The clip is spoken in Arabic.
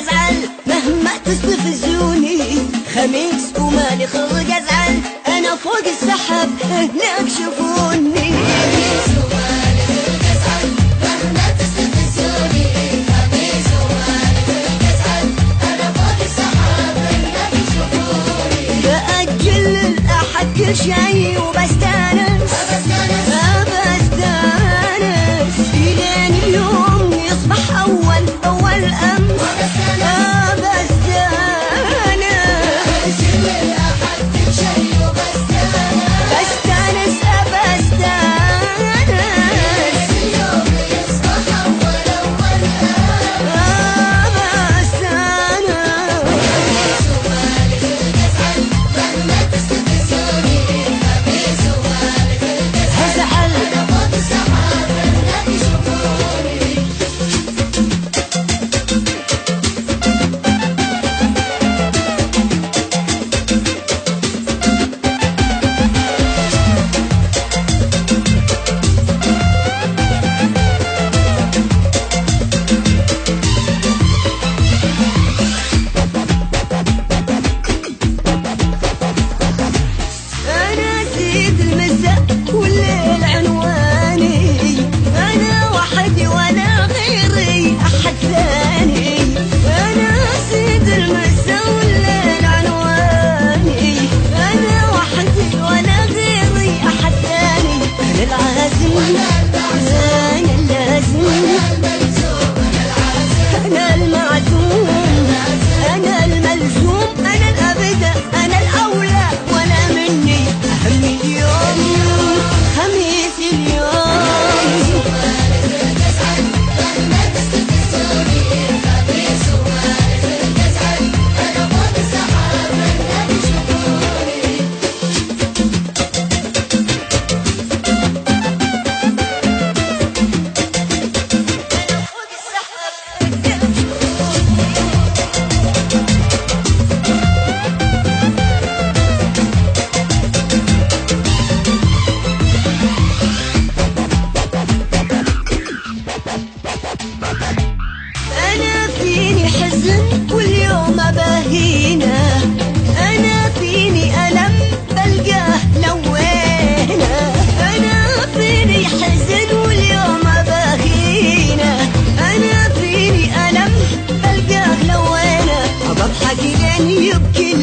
ازعل مهما تستفزوني، خميس ومالي خلق ازعل، انا فوق السحاب هناك شوفوني. خميس ومالي خلق ازعل مهما تستفزوني، خميس ومالي خلق ازعل، انا فوق السحاب هناك شوفوني. بأجل الأحد كل شي وبستانس، بستانس إلين اليوم يصبح أول أمس. بستانس بأجل الأحد كل شي وبستانس، بستانس اليوم يصبح أول أمس. خميس ومالي خلق ازعل مهما تستفزوني، خميس ومالي خلق ازعل، انا فوق السحاب هناك يشوفوني. أنا سيد المساء والليل عنواني، أنا وحدي ولا غيري أحد ثاني. أنا سيد المساء والليل عنواني، أنا وحدي ولا غيري أحد ثاني. أنا العازم أنا اللازم، أنا المعزوم أنا الملزوم، أنا الأبدة أنا الأولى ولا مني أهم اليوم خميس اليوم. مهما تستفزوني، خميس ومالي خلق ازعل، انا فوق السحاب هناك يشوفوني. فوق السحاب أنا فيني حزن واليوم أباهينا، أنا فيني ألم بلقاه لوينا، أنا فيني حزن واليوم أباهينا، أنا فيني ألم بلقاه لوينا. بضحك لين يبكي